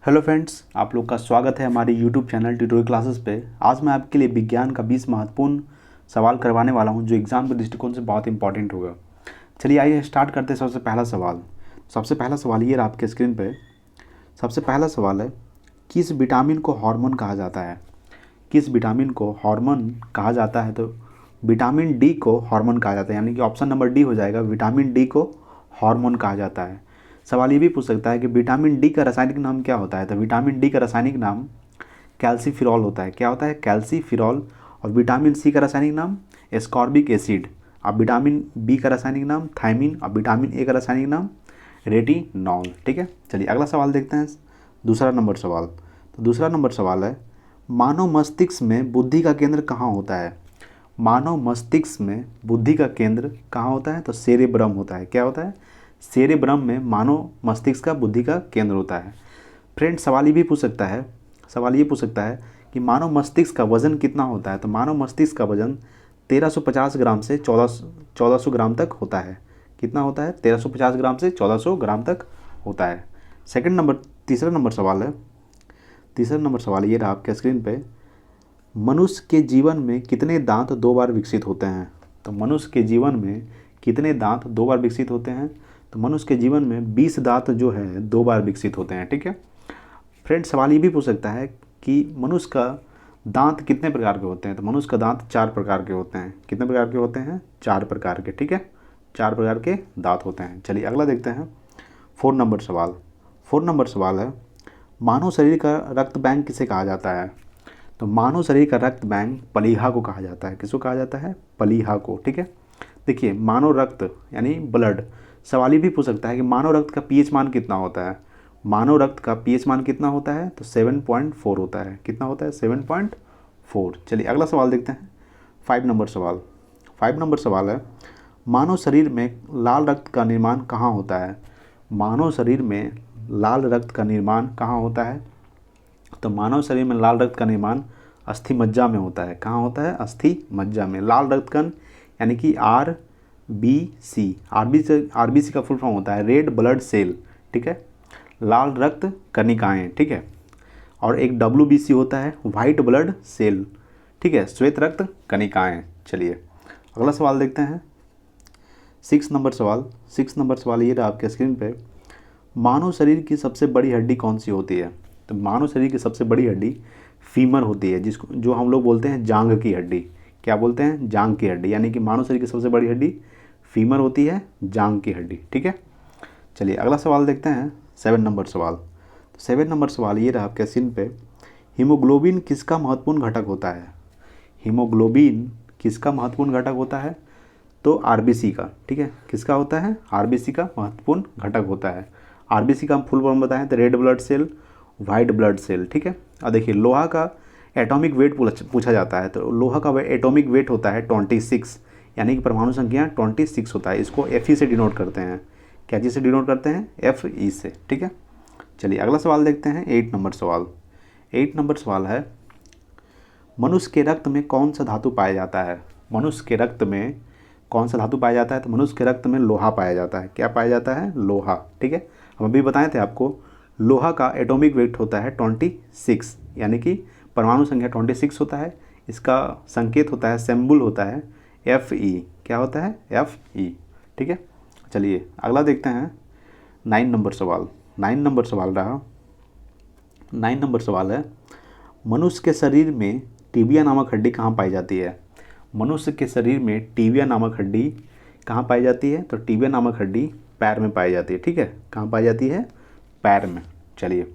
Hello friends, आप लोग का स्वागत है हमारे यूट्यूब चैनल ट्यूटोरियल क्लासेस पे। आज मैं आपके लिए विज्ञान का 20 महत्वपूर्ण सवाल करवाने वाला हूं जो एग्जाम के दृष्टिकोण से बहुत इंपॉर्टेंट होगा। चलिए आइए स्टार्ट करते हैं। सबसे पहला सवाल ये रहा आपके स्क्रीन पे। सबसे पहला सवाल है, किस विटामिन को हार्मोन कहा जाता है? किस विटामिन को हार्मोन कहा जाता है? तो विटामिन डी को हार्मोन कहा जाता है, यानी कि ऑप्शन नंबर डी हो जाएगा। विटामिन डी को हार्मोन कहा जाता है। सवाल ये भी पूछ सकता है कि विटामिन डी का रासायनिक नाम क्या होता है? तो विटामिन डी का रासायनिक नाम कैल्सीफिरॉल होता है। क्या होता है? कैल्सीफिरॉल। और विटामिन सी का रासायनिक नाम एस्कॉर्बिक एसिड। अब विटामिन बी का रासायनिक नाम थायमिन। और विटामिन ए का रासायनिक नाम रेटिनॉल। ठीक है, चलिए अगला सवाल देखते हैं। दूसरा नंबर सवाल। तो दूसरा नंबर सवाल है, मानव मस्तिष्क में बुद्धि का केंद्र कहाँ होता है? मानव मस्तिष्क में बुद्धि का केंद्र कहाँ होता है? तो सेरेब्रम होता है। क्या होता है? सेरेब्रम में मानव मस्तिष्क का बुद्धि का केंद्र होता है। फ्रेंड, सवाल ये पूछ सकता है कि मानव मस्तिष्क का वजन कितना होता है? तो मानव मस्तिष्क का वजन 1350 ग्राम से 1400 ग्राम तक होता है। कितना होता है? 1350 ग्राम से 1400 ग्राम तक होता है। तीसरा नंबर सवाल ये रहा आपके स्क्रीन पे। मनुष्य के जीवन में कितने दांत 2 बार विकसित होते हैं? तो मनुष्य के जीवन में कितने दांत 2 बार विकसित होते हैं? तो मनुष्य के जीवन में 20 दांत जो है 2 बार विकसित होते हैं। ठीक है फ्रेंड, सवाल ये भी पूछ सकता है कि मनुष्य का दांत कितने प्रकार के होते हैं? तो मनुष्य का दांत 4 प्रकार के होते हैं। कितने प्रकार के होते हैं? 4 प्रकार के। ठीक है, 4 प्रकार के दांत होते हैं। चलिए अगला देखते हैं। 4 नंबर सवाल है, मानव शरीर का रक्त बैंक किसे कहा जाता है? तो मानव शरीर का रक्त बैंक प्लीहा को कहा जाता है। किसको कहा जाता है? प्लीहा को। ठीक है, देखिए मानव रक्त यानी ब्लड। सवाल ये भी पूछ सकता है कि मानव रक्त का पीएच मान कितना होता है? मानव रक्त का पीएच मान कितना होता है? तो 7.4 होता है। कितना होता है? 7.4। चलिए अगला सवाल देखते हैं। 5 नंबर सवाल है, मानव शरीर में लाल रक्त का निर्माण कहाँ होता है? मानव शरीर में लाल रक्त का निर्माण कहाँ होता है? तो मानव शरीर में लाल रक्त का निर्माण अस्थि मज्जा में होता है। कहाँ होता है? अस्थि मज्जा में। लाल रक्त कण यानी कि RBC। आरबीसी का फुल फॉर्म होता है रेड ब्लड सेल। ठीक है, लाल रक्त कणिकाएँ। ठीक है, और एक WBC होता है वाइट ब्लड सेल। ठीक है, श्वेत रक्त कणिकाएँ। चलिए अगला सवाल देखते हैं। 6 नंबर सवाल ये रहा आपके स्क्रीन पे। मानव शरीर की सबसे बड़ी हड्डी कौन सी होती है? तो मानव शरीर की सबसे बड़ी हड्डी फीमर होती है, जिसको जो हम लोग बोलते हैं जांघ की हड्डी। क्या बोलते हैं? जांघ की हड्डी। यानी कि मानव शरीर की सबसे बड़ी हड्डी फीमर होती है, जांघ की हड्डी। ठीक है, चलिए अगला सवाल देखते हैं। 7 नंबर सवाल। तो 7 नंबर सवाल ये रहा आपके स्क्रीन पे। हीमोग्लोबिन किसका महत्वपूर्ण घटक होता है? हीमोग्लोबिन किसका महत्वपूर्ण घटक होता है? तो आरबीसी का। ठीक है, किसका होता है? आरबीसी का महत्वपूर्ण घटक होता है। आरबीसी का फुल फॉर्म बताएं तो red blood cell, white blood cell. ठीक है, और देखिए लोहा का एटॉमिक वेट पूछा जाता है। तो लोहा का एटॉमिक वेट होता है 26, यानी कि परमाणु संख्या 26 होता है। इसको Fe से डिनोट करते हैं। क्या चीज़ से डिनोट करते हैं? Fe से। ठीक है, चलिए अगला सवाल देखते हैं। 8 नंबर सवाल है, मनुष्य के रक्त में कौन सा धातु पाया जाता है? मनुष्य के रक्त में कौन सा धातु पाया जाता है? तो मनुष्य के रक्त में लोहा पाया जाता है। क्या पाया जाता है? लोहा। ठीक है, हम अभी बताए थे आपको, लोहा का एटॉमिक वेट होता है 26, यानी कि परमाणु संख्या 26 होता है। इसका संकेत होता है, सिंबल होता है Fe। क्या होता है? Fe। ठीक है, चलिए अगला देखते हैं। 9 नंबर सवाल रहा। 9 नंबर सवाल है, मनुष्य के शरीर में टिबिया नामक हड्डी कहाँ पाई जाती है? मनुष्य के शरीर में टिबिया नामक हड्डी कहाँ पाई जाती है? तो टिबिया नामक हड्डी पैर में पाई जाती है। ठीक है, कहाँ पाई जाती है? पैर में। चलिए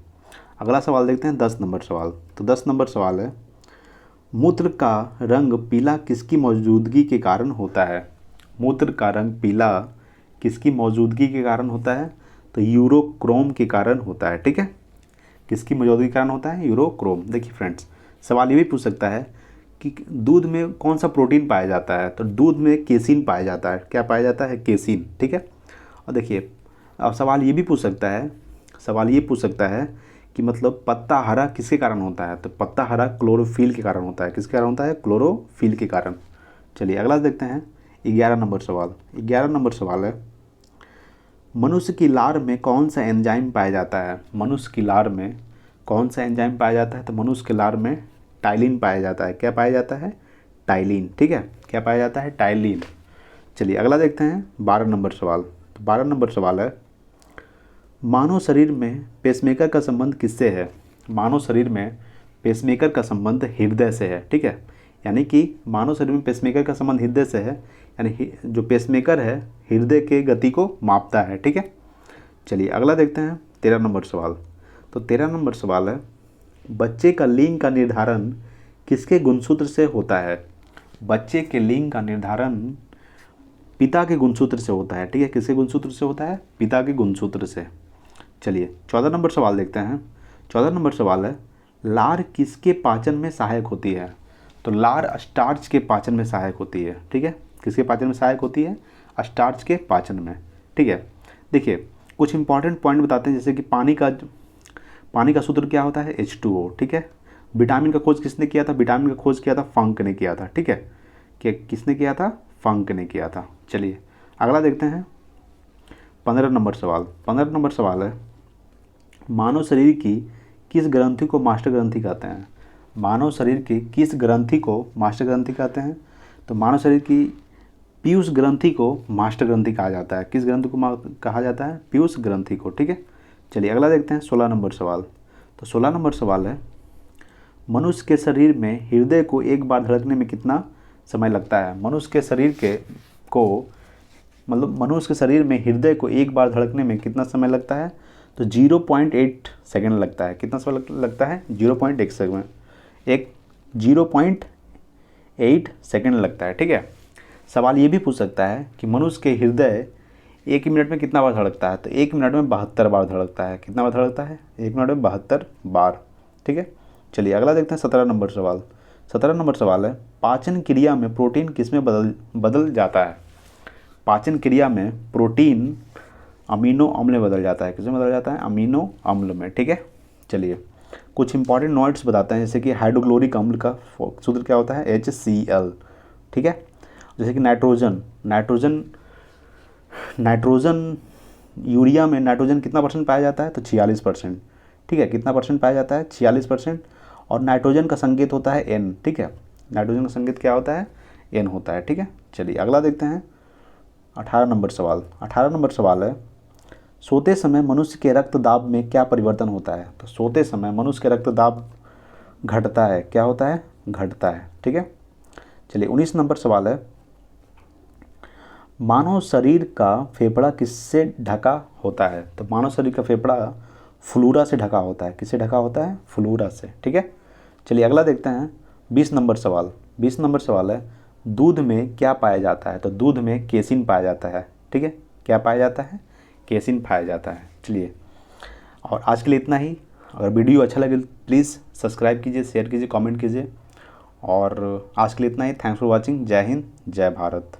अगला सवाल देखते हैं। 10 नंबर सवाल। तो 10 नंबर सवाल है, मूत्र का रंग पीला किसकी मौजूदगी के कारण होता है? मूत्र का रंग पीला किसकी मौजूदगी के कारण होता है? तो यूरोक्रोम के कारण होता है। ठीक है, किसकी मौजूदगी के कारण होता है? यूरोक्रोम। देखिए फ्रेंड्स, सवाल ये भी पूछ सकता है कि दूध में कौन सा प्रोटीन पाया जाता है? तो दूध में केसिन पाया जाता है। क्या पाया जाता है? केसिन। ठीक है, और देखिए अब सवाल ये पूछ सकता है कि मतलब पत्ता हरा किसके कारण होता है? तो पत्ता हरा क्लोरोफिल के कारण होता है। किसके कारण होता है? क्लोरोफिल के कारण। चलिए अगला देखते हैं। 11 नंबर सवाल है, मनुष्य की लार में कौन सा एंजाइम पाया जाता है? मनुष्य की लार में कौन सा एंजाइम पाया जाता है? तो मनुष्य के लार में टाइलिन पाया जाता है। क्या पाया जाता है? टाइलिन। ठीक है, क्या पाया जाता है? टाइलिन। चलिए अगला देखते हैं 12 नंबर सवाल। तो 12 नंबर सवाल है, मानव शरीर में पेसमेकर का संबंध किससे है? मानव शरीर में पेसमेकर का संबंध हृदय से है। ठीक है, यानी कि मानव शरीर में पेसमेकर का संबंध हृदय से है, यानी जो पेसमेकर है हृदय के गति को मापता है। ठीक है, चलिए अगला देखते हैं 13 नंबर सवाल। तो 13 नंबर सवाल है, बच्चे का लिंग का निर्धारण किसके गुणसूत्र से होता है? बच्चे के लिंग का निर्धारण पिता के गुणसूत्र से होता है। ठीक है, किसके गुणसूत्र से होता है? पिता के गुणसूत्र से। चलिए 14 नंबर सवाल देखते हैं। 14 नंबर सवाल है, लार किसके पाचन में सहायक होती है? तो लार स्टार्च के पाचन में सहायक होती है। ठीक है, किसके पाचन में सहायक होती है? स्टार्च के पाचन में। ठीक है, देखिए कुछ इंपॉर्टेंट पॉइंट बताते हैं, जैसे कि पानी का सूत्र क्या होता है? H2O। ठीक है, विटामिन का खोज किसने किया था? विटामिन का खोज किया था फंक ने किया था। ठीक है, कि किसने किया था? फंक ने किया था। चलिए अगला देखते हैं 15 नंबर सवाल। 15 नंबर सवाल है, मानव शरीर की किस ग्रंथि को मास्टर ग्रंथि कहते हैं? मानव शरीर की किस ग्रंथि को मास्टर ग्रंथि कहते हैं? तो मानव शरीर की पीयूष ग्रंथि को मास्टर ग्रंथि कहा जाता है। किस ग्रंथि को कहा जाता है? पीयूष ग्रंथि को। ठीक है, चलिए अगला देखते हैं 16 नंबर सवाल। तो 16 नंबर सवाल है, मनुष्य के शरीर में हृदय को एक बार धड़कने में कितना समय लगता है? मनुष्य के शरीर में हृदय को एक बार धड़कने में कितना समय लगता है? तो 0.8 सेकेंड लगता है। कितना समय लगता है? 0.1 सेकेंड, 0.8 सेकेंड लगता है। ठीक है, सवाल ये भी पूछ सकता है कि मनुष्य के हृदय 1 मिनट में कितना बार धड़कता है? तो 1 मिनट में 72 बार धड़कता है। कितना बार धड़कता है? 1 मिनट में 72 बार। ठीक है, चलिए अगला देखते हैं 17 नंबर सवाल। 17 नंबर सवाल है, पाचन क्रिया में प्रोटीन किसमें बदल जाता है? पाचन क्रिया में प्रोटीन अमीनो अम्ल में बदल जाता है। किसमें बदल जाता है? अमीनो अम्ल में। ठीक है, चलिए कुछ इंपॉर्टेंट नोट्स बताते हैं, जैसे कि हाइड्रोक्लोरिक अम्ल का सूत्र क्या होता है? HCl। ठीक है, जैसे कि नाइट्रोजन यूरिया में नाइट्रोजन कितना परसेंट पाया जाता है? तो 46%। ठीक है, कितना परसेंट पाया जाता है? 46%। और नाइट्रोजन का संकेत होता है N। ठीक है, नाइट्रोजन का संकेत क्या होता है? N होता है। ठीक है, चलिए अगला देखते हैं 18 नंबर सवाल। 18 नंबर सवाल है, सोते समय मनुष्य के रक्तदाब में क्या परिवर्तन होता है? तो सोते समय मनुष्य के रक्तदाब घटता है। क्या होता है? घटता है। ठीक है, चलिए 19 नंबर सवाल है, मानव शरीर का फेफड़ा किससे ढका होता है? तो मानव शरीर का फेफड़ा फ्लोरा से ढका होता है। किससे ढका होता है? फ्लोरा से। ठीक है, चलिए अगला देखते हैं 20 नंबर सवाल। 20 नंबर सवाल है, दूध में क्या पाया जाता है? तो दूध में केसिन पाया जाता है। ठीक है, क्या पाया जाता है? केसिन पाया जाता है। चलिए, और आज के लिए इतना ही। अगर वीडियो अच्छा लगे प्लीज़ सब्सक्राइब कीजिए, शेयर कीजिए, कमेंट कीजिए। और आज के लिए इतना ही। Thanks for watching. जय हिंद, जय भारत।